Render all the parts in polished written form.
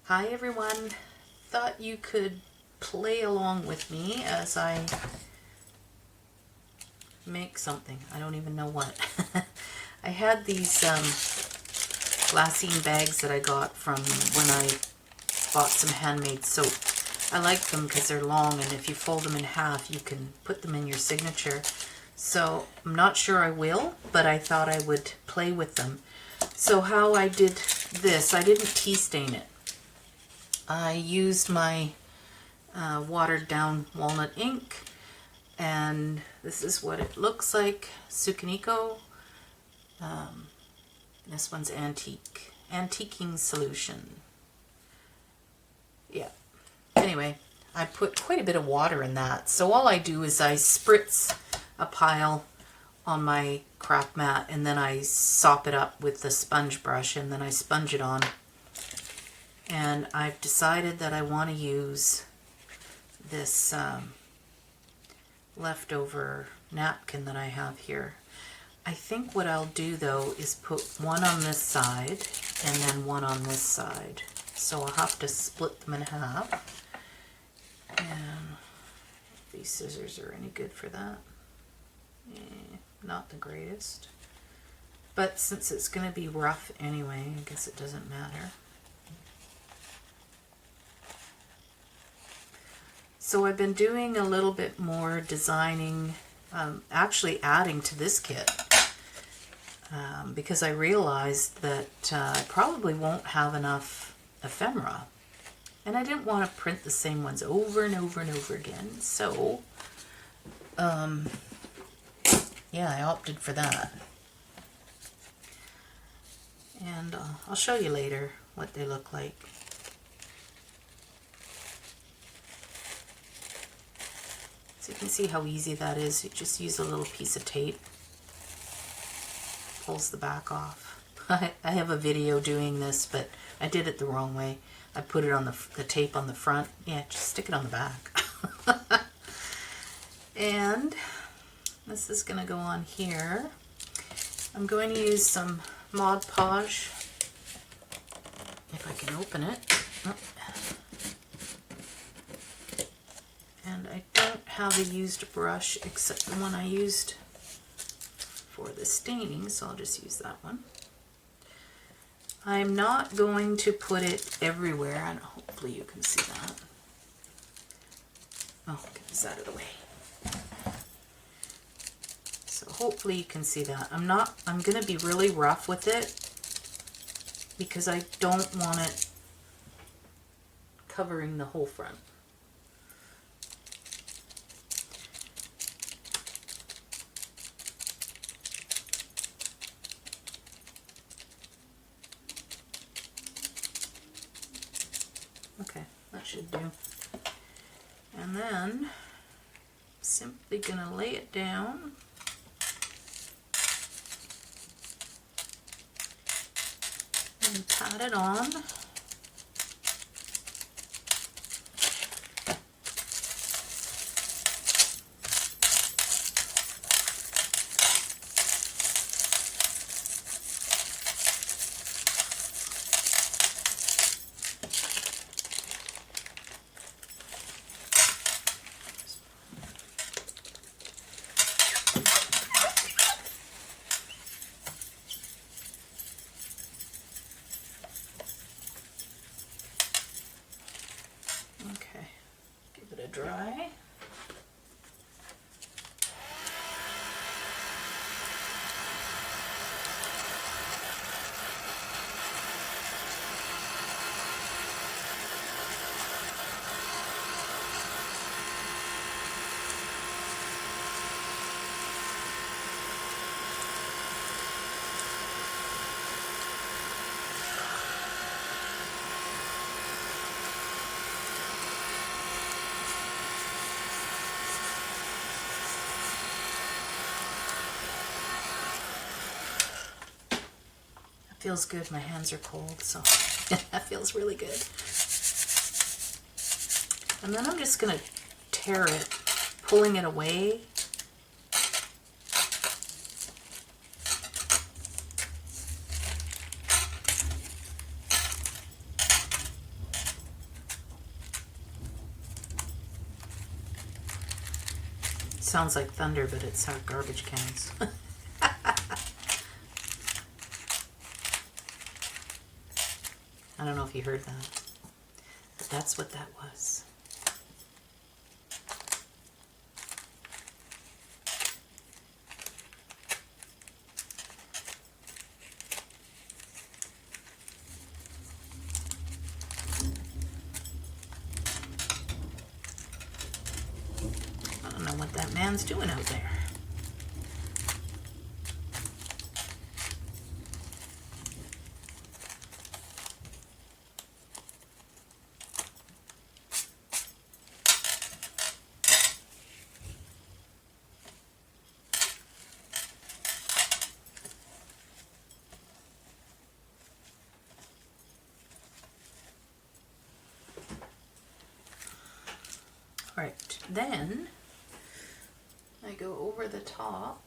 Hi everyone, thought you could play along with me as I make something. I don't even know what. I had these glassine bags that I got from when I bought some handmade soap. I like them because they're long, and if you fold them in half you can put them in your signature. So I'm not sure I will, but I thought I would play with them. So how I did this, I didn't tea stain it. I used my watered down walnut ink, and this is what it looks like. Sukaniko. This one's antiquing solution. Yeah. Anyway, I put quite a bit of water in that. So all I do is I spritz a pile on my craft mat, and then I sop it up with the sponge brush, and then I sponge it on. And I've decided that I want to use this leftover napkin that I have here. I think what I'll do though is put one on this side and then one on this side. So I'll have to split them in half. And if these scissors are any good for that. Not the greatest. But since it's going to be rough anyway, I guess it doesn't matter. So I've been doing a little bit more designing, actually adding to this kit, because I realized that I probably won't have enough ephemera. And I didn't want to print the same ones over and over and over again. So, yeah, I opted for that. And I'll show you later what they look like. So you can see how easy that is. You just use a little piece of tape. Pulls the back off. I have a video doing this, but I did it the wrong way. I put it on the tape on the front. Yeah, just stick it on the back. And this is going to go on here. I'm going to use some Mod Podge, if I can open it. Oh. And I don't have a used brush except the one I used for the staining, so I'll just use that one. I'm not going to put it everywhere, and hopefully you can see that. Oh, get this out of the way. So hopefully you can see that. I'm going to be really rough with it because I don't want it covering the whole front. Okay, that should do. And then simply gonna lay it down. And pat it on. Dry. Feels good. My hands are cold, so that feels really good. And then I'm just going to tear it, pulling it away. Sounds like thunder, but it's our garbage cans. I don't know if you heard that, but that's what that was. I don't know what that man's doing out there. Right, then I go over the top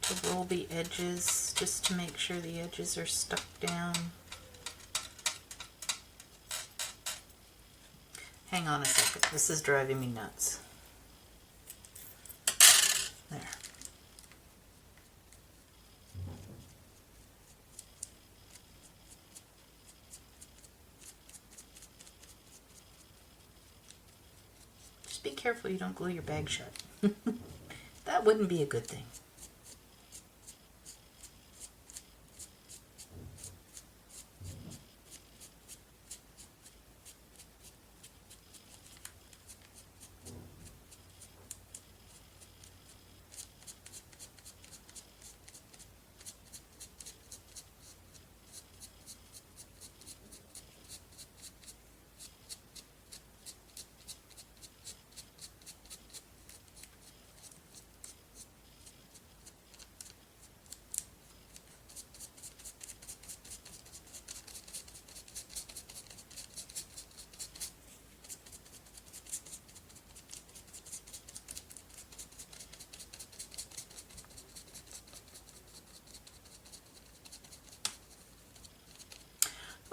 to roll the edges just to make sure the edges are stuck down. Hang on a second, this is driving me nuts. There. Be careful you don't glue your bag shut. That wouldn't be a good thing.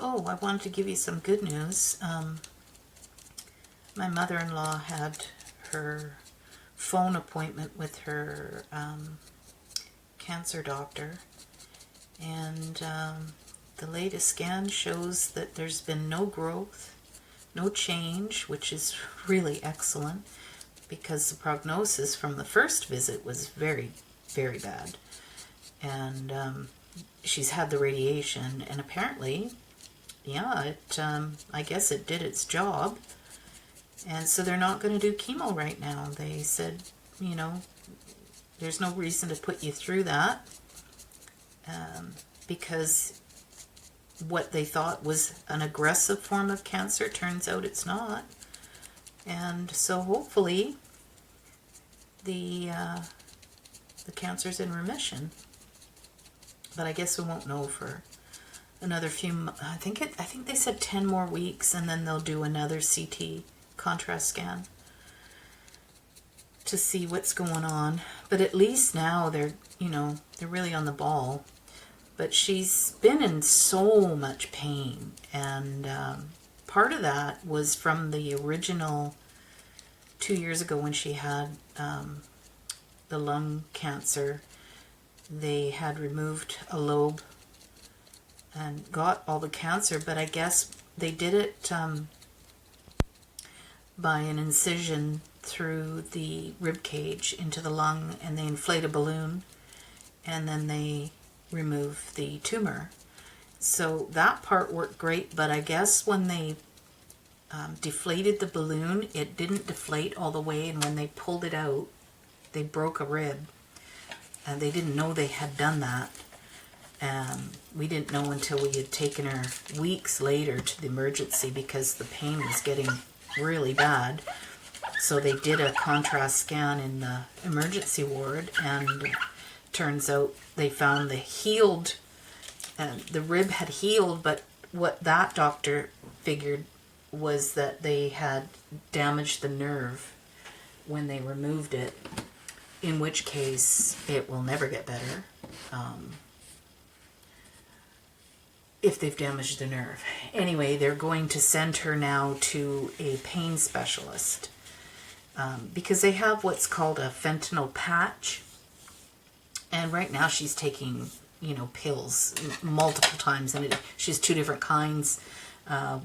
Oh, I wanted to give you some good news. My mother-in-law had her phone appointment with her cancer doctor, and the latest scan shows that there's been no growth, no change, which is really excellent because the prognosis from the first visit was very, very bad. And she's had the radiation, and apparently, yeah, I guess it did its job. And so they're not going to do chemo right now. They said, you know, there's no reason to put you through that because what they thought was an aggressive form of cancer turns out it's not. And so hopefully the cancer's in remission. But I guess we won't know for another few. I think they said 10 more weeks, and then they'll do another CT contrast scan to see what's going on. But at least now they're really on the ball. But she's been in so much pain, and part of that was from the original 2 years ago when she had the lung cancer. They had removed a lobe and got all the cancer, but I guess they did it by an incision through the rib cage into the lung, and they inflate a balloon, and then they remove the tumor. So that part worked great, but I guess when they deflated the balloon, it didn't deflate all the way, and when they pulled it out, they broke a rib, and they didn't know they had done that. We didn't know until we had taken her weeks later to the emergency because the pain was getting really bad. So they did a contrast scan in the emergency ward, and turns out they found the rib had healed, but what that doctor figured was that they had damaged the nerve when they removed it, in which case, it will never get better. if they've damaged the nerve. Anyway, they're going to send her now to a pain specialist because they have what's called a fentanyl patch. And right now she's taking, you know, pills multiple times. And she has two different kinds.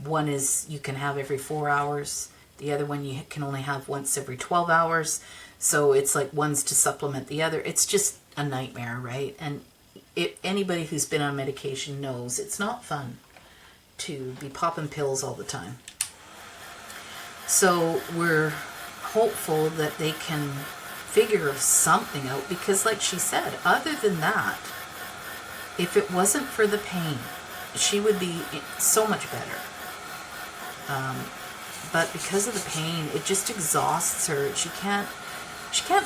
One is you can have every 4 hours. The other one you can only have once every 12 hours. So it's like one's to supplement the other. It's just a nightmare, right? And anybody who's been on medication knows it's not fun to be popping pills all the time. So we're hopeful that they can figure something out because, like she said, other than that, if it wasn't for the pain, she would be so much better. But because of the pain, it just exhausts her. She can't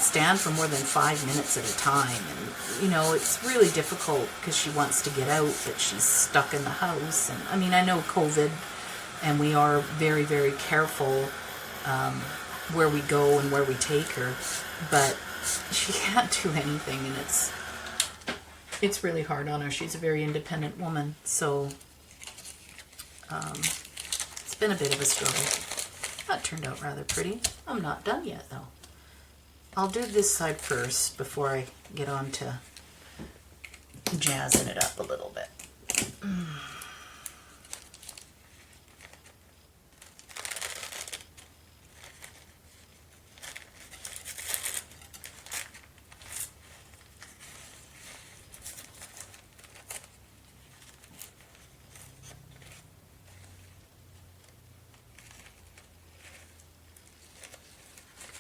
stand for more than 5 minutes at a time. And, you know, it's really difficult because she wants to get out, but she's stuck in the house. And, I mean, I know COVID, and we are very, very careful where we go and where we take her, but she can't do anything, and it's really hard on her. She's a very independent woman, so it's been a bit of a struggle. That turned out rather pretty. I'm not done yet, though. I'll do this side first before I get on to jazzing it up a little bit.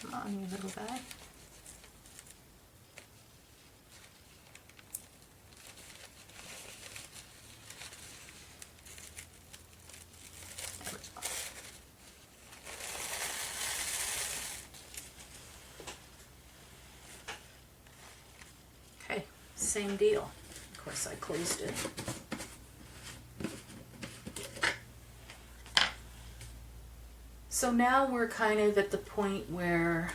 Come on, you little guy. Okay, same deal. Of course, I closed it. So now we're kind of at the point where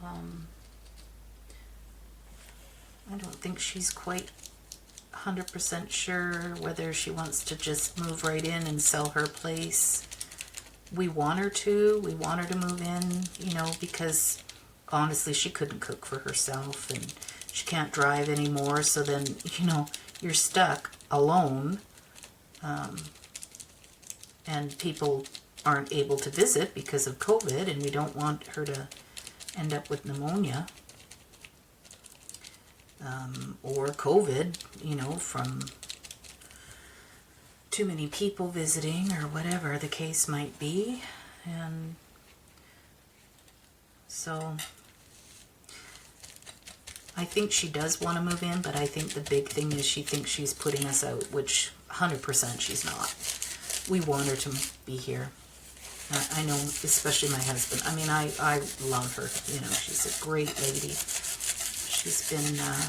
I don't think she's quite 100% sure whether she wants to just move right in and sell her place. We want her to. We want her to move in, you know, because honestly she couldn't cook for herself and she can't drive anymore. So then, you know, you're stuck alone, and people aren't able to visit because of COVID, and we don't want her to end up with pneumonia or COVID, you know, from too many people visiting or whatever the case might be. And so I think she does want to move in, but I think the big thing is she thinks she's putting us out, which 100% she's not. We want her to be here. I know, especially my husband. I mean, I love her. You know, she's a great lady. She's been a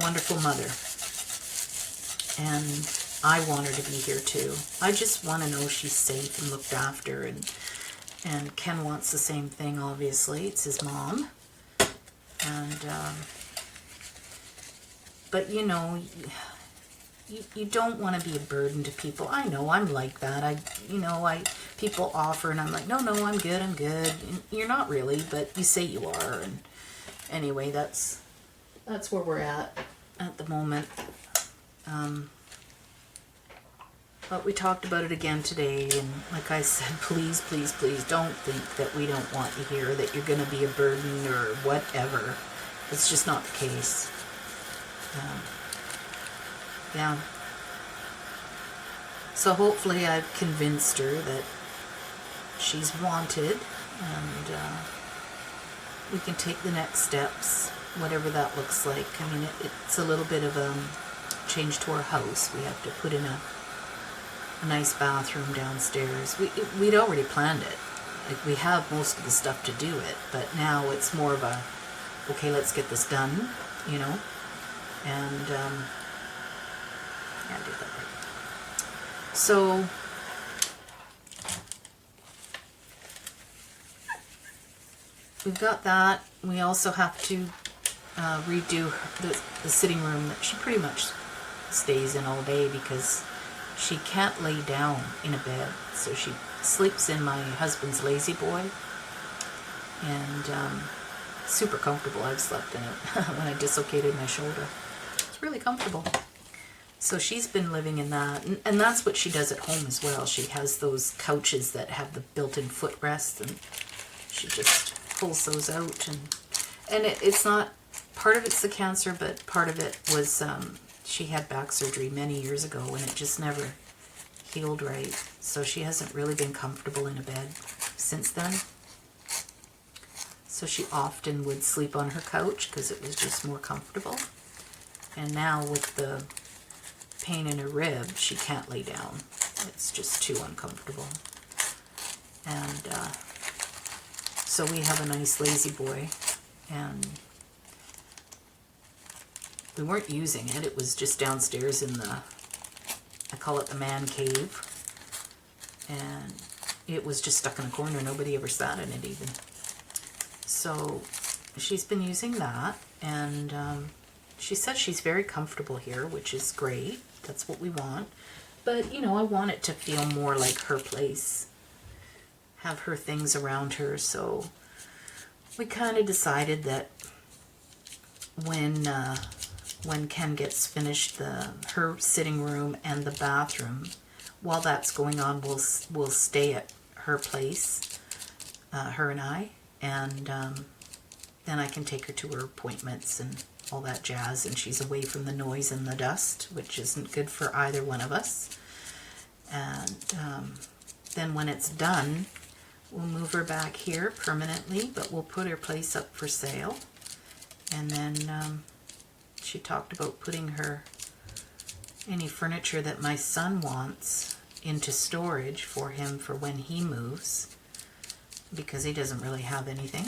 wonderful mother. And I want her to be here too. I just want to know she's safe and looked after. And Ken wants the same thing, obviously. It's his mom. And, but you know, you don't want to be a burden to people. I know I'm like that. People offer and I'm like, no, I'm good. And you're not really, but you say you are. And anyway, that's where we're at the moment. But we talked about it again today, and like I said, please, please, please don't think that we don't want you here, that you're going to be a burden or whatever. It's just not the case. Yeah. So hopefully I've convinced her that she's wanted, and we can take the next steps, whatever that looks like. I mean, it's a little bit of a change to our house. We have to put in a nice bathroom downstairs. We'd already planned it. Like, we have most of the stuff to do it, but now it's more of a, okay, let's get this done, you know, and yeah, I did that right. So we've got that. We also have to redo the sitting room that she pretty much stays in all day because she can't lay down in a bed. So she sleeps in my husband's lazy boy, and super comfortable. I've slept in it when I dislocated my shoulder. It's really comfortable. So she's been living in that, and that's what she does at home as well. She has those couches that have the built-in footrest, and she just pulls those out. And it's not, part of it's the cancer, but part of it was she had back surgery many years ago, and it just never healed right. So she hasn't really been comfortable in a bed since then. So she often would sleep on her couch because it was just more comfortable. And now with the pain in her rib, she can't lay down. It's just too uncomfortable. And so we have a nice lazy boy, and we weren't using it. It was just downstairs in the, I call it the man cave, and it was just stuck in a corner. Nobody ever sat in it even. So she's been using that, and she says she's very comfortable here, which is great. That's what we want. But, you know, I want it to feel more like her place. Have her things around her. So we kind of decided that when Ken gets finished her sitting room and the bathroom, while that's going on, we'll stay at her place, her and I, and then I can take her to her appointments and all that jazz, and she's away from the noise and the dust, which isn't good for either one of us. And then when it's done, we'll move her back here permanently, but we'll put her place up for sale. And then she talked about putting any furniture that my son wants into storage for him for when he moves, because he doesn't really have anything.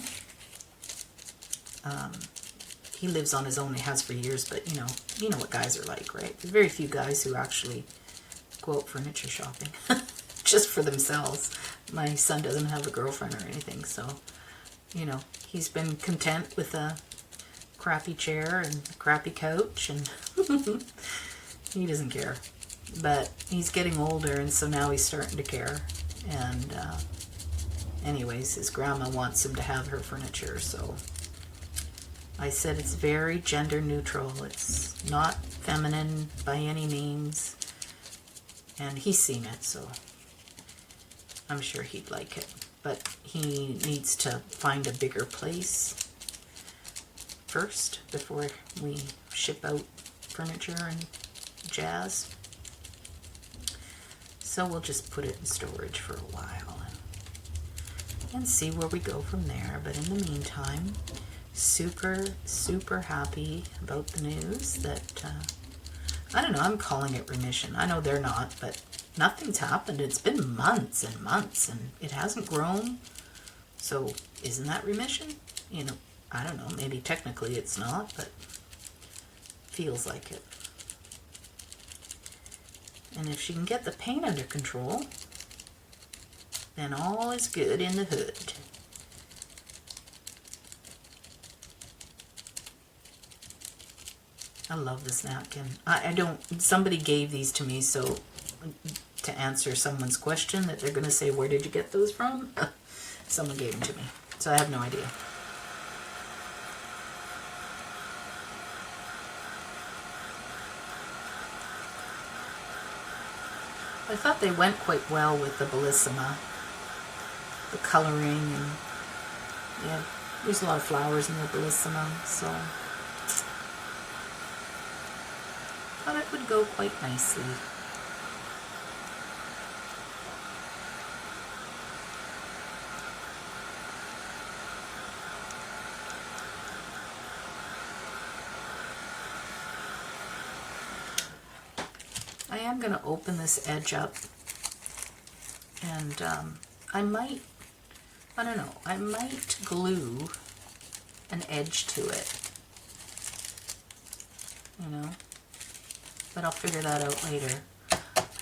He lives on his own, he has for years, but you know what guys are like, right? There's very few guys who actually go out furniture shopping just for themselves. My son doesn't have a girlfriend or anything, so, you know, he's been content with a crappy chair and a crappy couch, and he doesn't care. But he's getting older, and so now he's starting to care. And anyways, his grandma wants him to have her furniture, so I said it's very gender neutral. It's not feminine by any means. And he's seen it, so I'm sure he'd like it. But he needs to find a bigger place first before we ship out furniture and jazz. So we'll just put it in storage for a while and see where we go from there. But in the meantime, super happy about the news that, I don't know, I'm calling it remission. I know they're not, but nothing's happened. It's been months and months, and it hasn't grown. So isn't that remission? You know, I don't know, maybe technically it's not, but feels like it. And if she can get the pain under control, then all is good in the hood. I love this napkin. Somebody gave these to me, so to answer someone's question that they're going to say, where did you get those from? Someone gave them to me, so I have no idea. I thought they went quite well with the Bellisima, the coloring, and yeah, there's a lot of flowers in the Bellisima, so thought it would go quite nicely. I am going to open this edge up, and I might glue an edge to it, you know, but I'll figure that out later.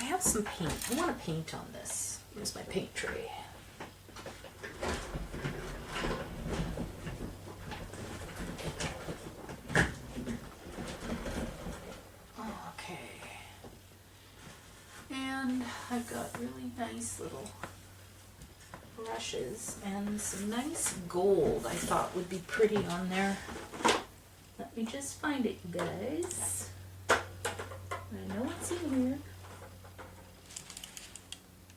I have some paint. I want to paint on this. Here's my paint tray. Okay. really nice little brushes and some nice gold I thought would be pretty on there. Let me just find it, you guys. I know it's in here.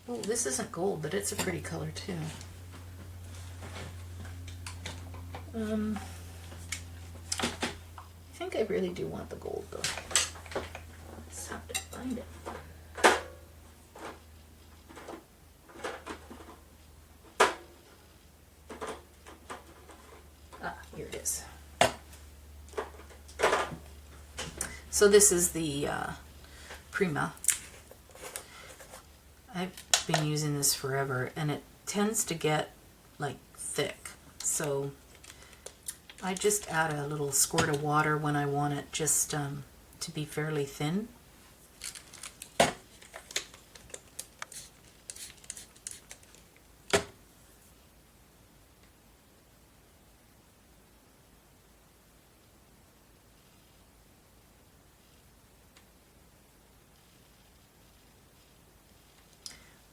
Oh, this isn't gold, but it's a pretty color too. I think I really do want the gold though. Just have to find it. Ah, here it is. So this is the Prima. I've been using this forever and it tends to get like thick. So I just add a little squirt of water when I want it just to be fairly thin.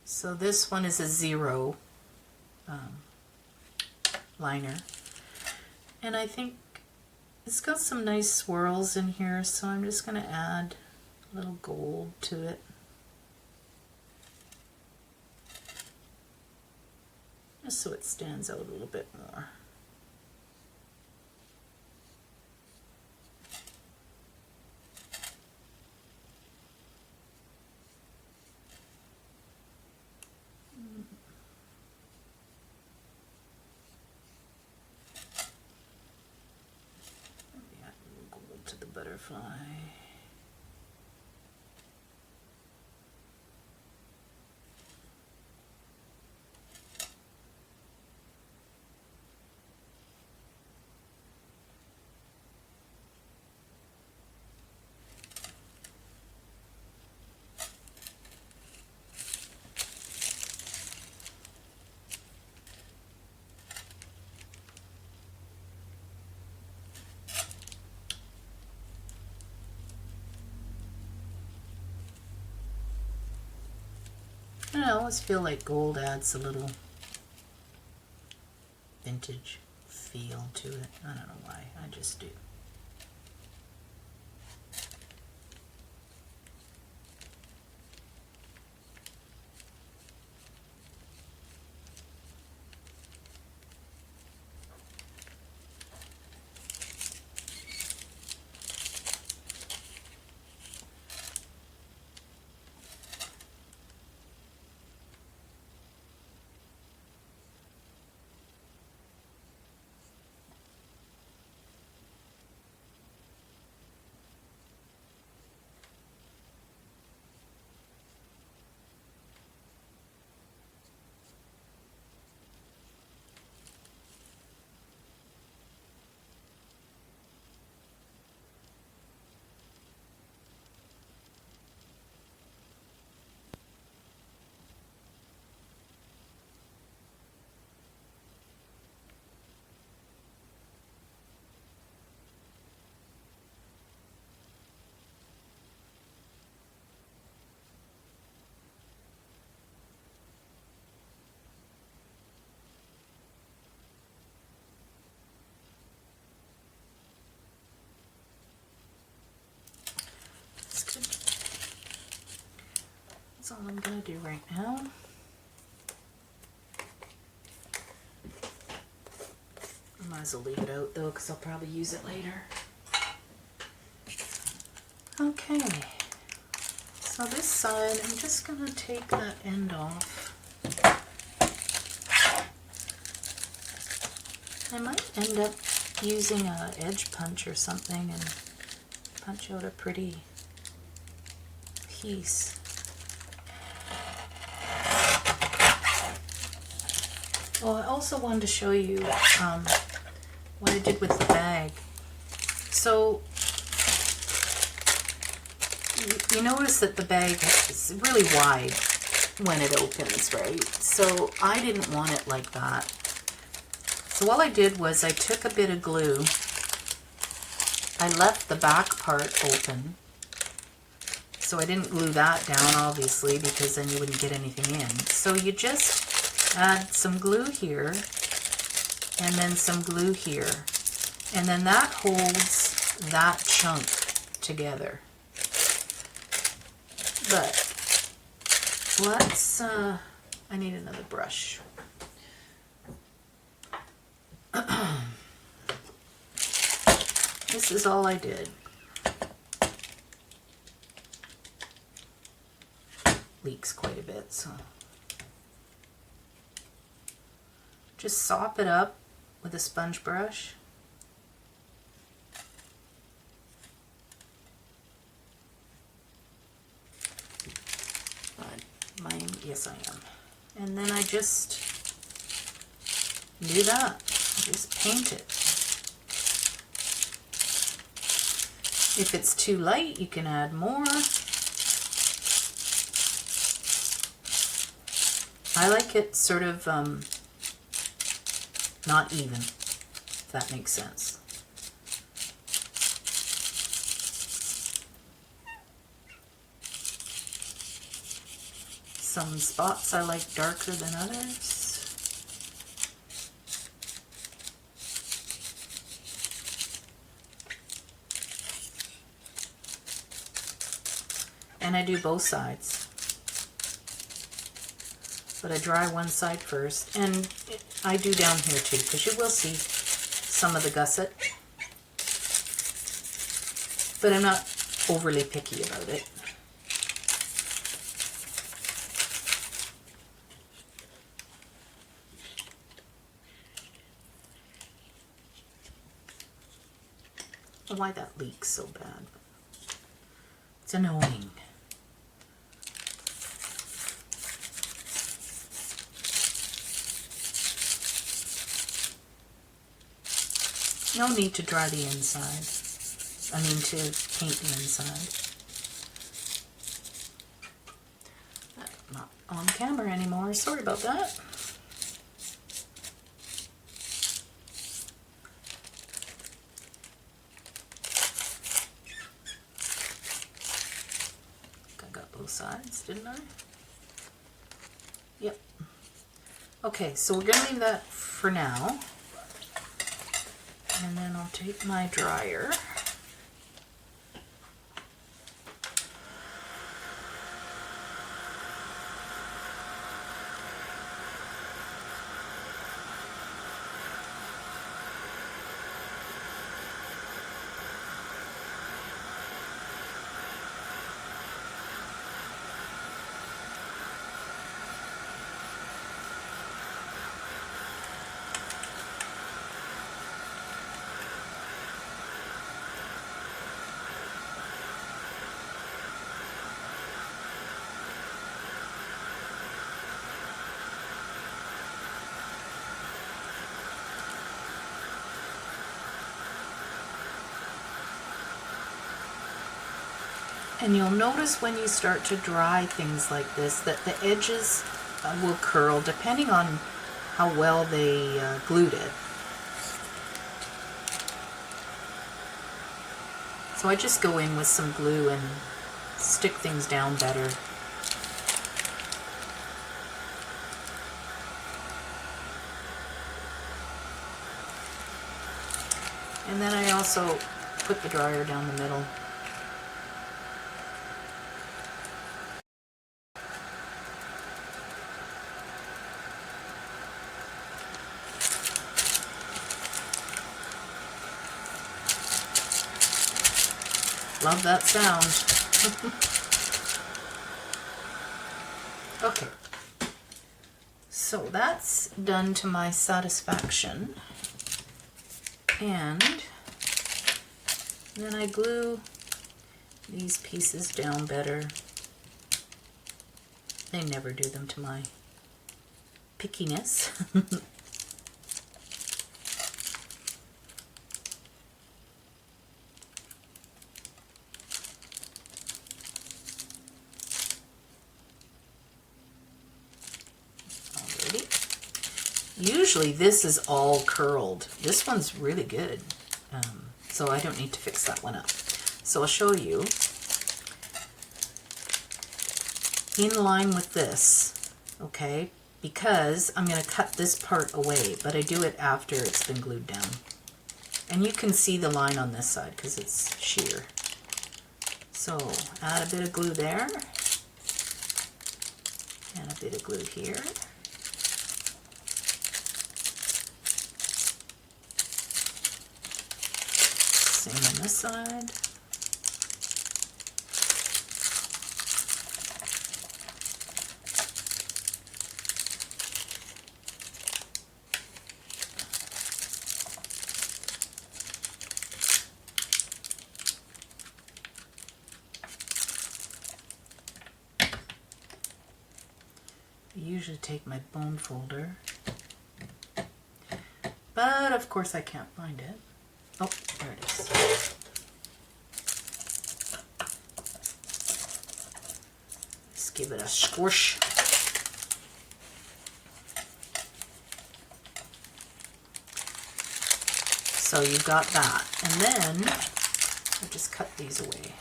So this one is a 0 liner. And I think it's got some nice swirls in here, so I'm just going to add a little gold to it. Just so it stands out a little bit more. To the butterfly. I always feel like gold adds a little vintage feel to it. I don't know why, I just do. That's all I'm going to do right now. I might as well leave it out though, because I'll probably use it later. Okay, so this side, I'm just going to take that end off. I might end up using an edge punch or something and punch out a pretty piece. Oh, I also wanted to show you what I did with the bag. So you notice that the bag is really wide when it opens, right? So I didn't want it like that. So all I did was I took a bit of glue, I left the back part open So I didn't glue that down, obviously, because then you wouldn't get anything in. So you just add some glue here, and then some glue here. And then that holds that chunk together. But let's, I need another brush. This is all I did. Leaks quite a bit, so just sop it up with a sponge brush. Yes, I am. And then I just do that. Just paint it. If it's too light, you can add more. I like it sort of not even, if that makes sense. Some spots I like darker than others. And I do both sides. But I dry one side first, and I do down here too, because you will see some of the gusset. But I'm not overly picky about it. Why that leaks so bad. It's annoying. No need to dry the inside. I mean to paint the inside. I'm not on camera anymore. Sorry about that. I got both sides, didn't I? Yep. Okay, so we're going to leave that for now. And then I'll take my dryer. And you'll notice when you start to dry things like this that the edges will curl depending on how well they glued it. So I just go in with some glue and stick things down better. And then I also put the dryer down the middle. Love that sound. Okay, so that's done to my satisfaction. And then I glue these pieces down better. They never do them to my pickiness. Usually this is all curled. This one's really good, so I don't need to fix that one up. So I'll show you. in line with this, okay? Because I'm going to cut this part away, but I do it after it's been glued down. And you can see the line on this side because it's sheer. So add a bit of glue there, and a bit of glue here. Same on this side. I usually take my bone folder, but of course I can't find it. Oh, there it is. Let's give it a squish. So you got that, and then I just cut these away.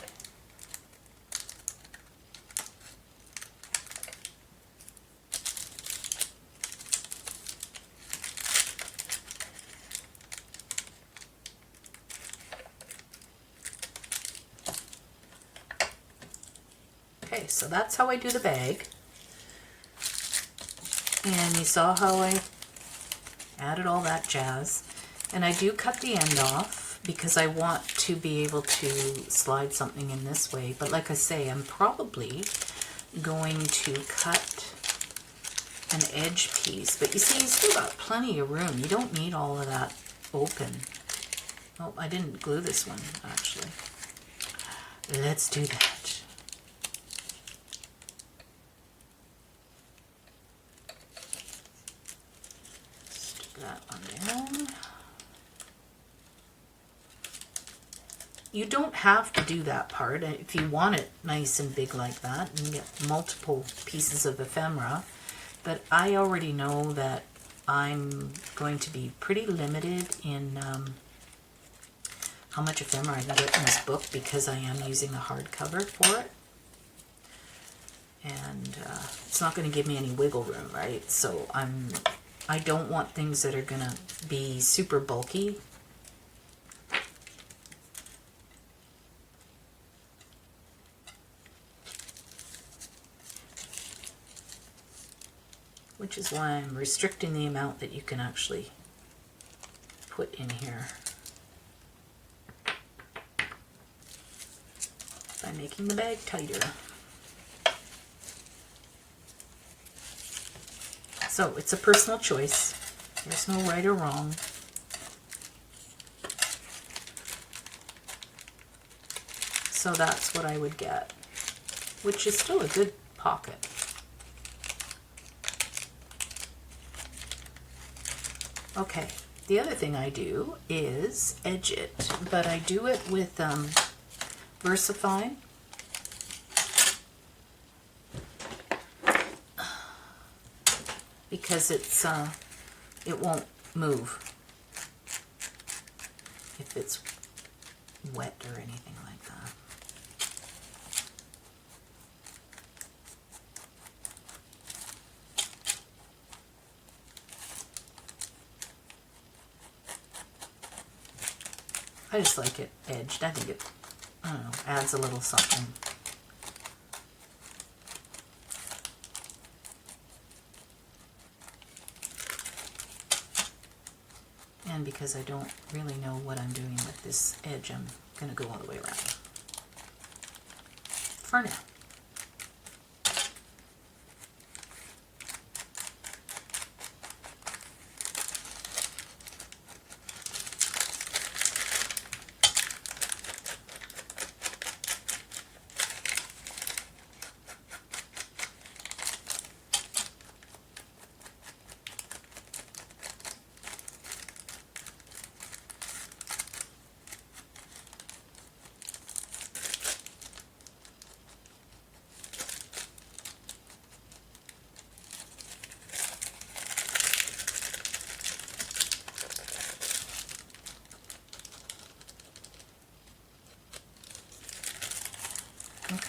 Okay, so that's how I do the bag. And you saw how I added all that jazz. And I do cut the end off because I want to be able to slide something in this way. But like I say, I'm probably going to cut an edge piece. But you see, you still got plenty of room. You don't need all of that open. Oh, I didn't glue this one, actually. Let's do that. Stick that on down. You don't have to do that part. If you want it nice and big like that, you can get multiple pieces of ephemera. But I already know that I'm going to be pretty limited in how much ephemera I can get in this book because I am using the hardcover for it. And it's not going to give me any wiggle room, right? So I don't want things that are going to be super bulky. Which is why I'm restricting the amount that you can actually put in here by making the bag tighter. So it's a personal choice. There's no right or wrong. So that's what I would get, which is still a good pocket. Okay, the other thing I do is edge it, but I do it with VersaFine. Because it won't move if it's wet or anything like that. I just like it edged. I think it, I don't know, adds a little something. And because I don't really know what I'm doing with this edge, I'm going to go all the way around for now.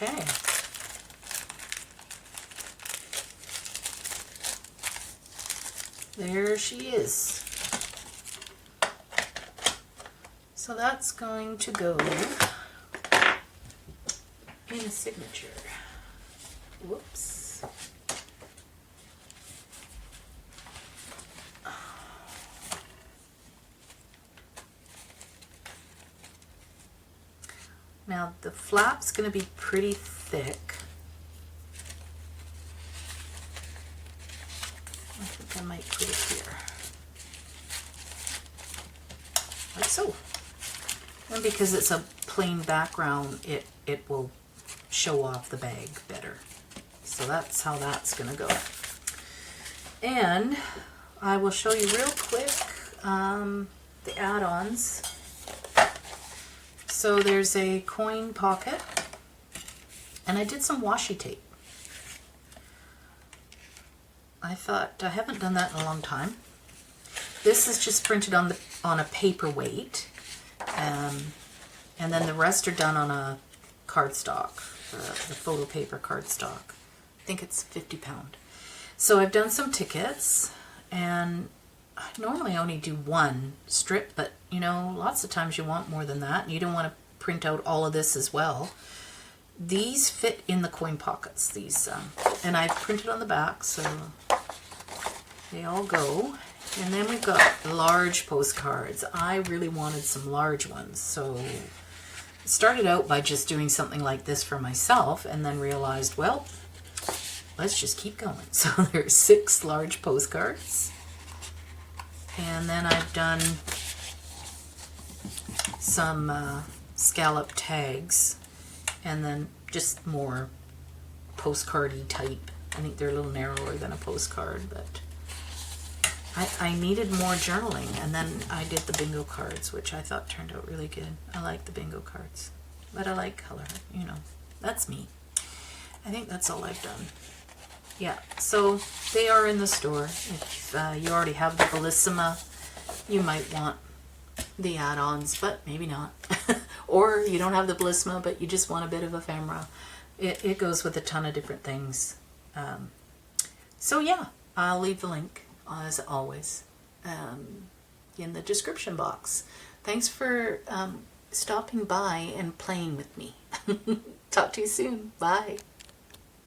Okay. there she is. So that's going to go in a signature. Whoops. Now the flap's going to be pretty thick. I think I might put it here. Like so. And because it's a plain background, it will show off the bag better. So that's how that's going to go. And I will show you real quick the add-ons. So there's a coin pocket, and I did some washi tape. I thought, I haven't done that in a long time. This is just printed on a paperweight, and then the rest are done on a cardstock, the photo paper cardstock. I think it's 50 pound. So I've done some tickets, and I normally only do one strip, but you know, lots of times you want more than that, and you don't want to print out all of this as well. These fit in the coin pockets, these, and I've printed on the back, so they all go. And then we've got large postcards. I really wanted some large ones, so I started out by just doing something like this for myself, and then realized, well, let's just keep going. So there's 6 large postcards. And then I've done some scallop tags, and then just more postcardy type. I think they're a little narrower than a postcard, but I needed more journaling, and then I did the bingo cards, which I thought turned out really good. I like the bingo cards, but I like color, you know, that's me. I think that's all I've done. Yeah, so they are in the store. If you already have the Bellisima, you might want the add-ons, but maybe not. Or you don't have the Bellisima, but you just want a bit of ephemera. It goes with a ton of different things. So yeah, I'll leave the link, as always, in the description box. Thanks for stopping by and playing with me. Talk to you soon. Bye.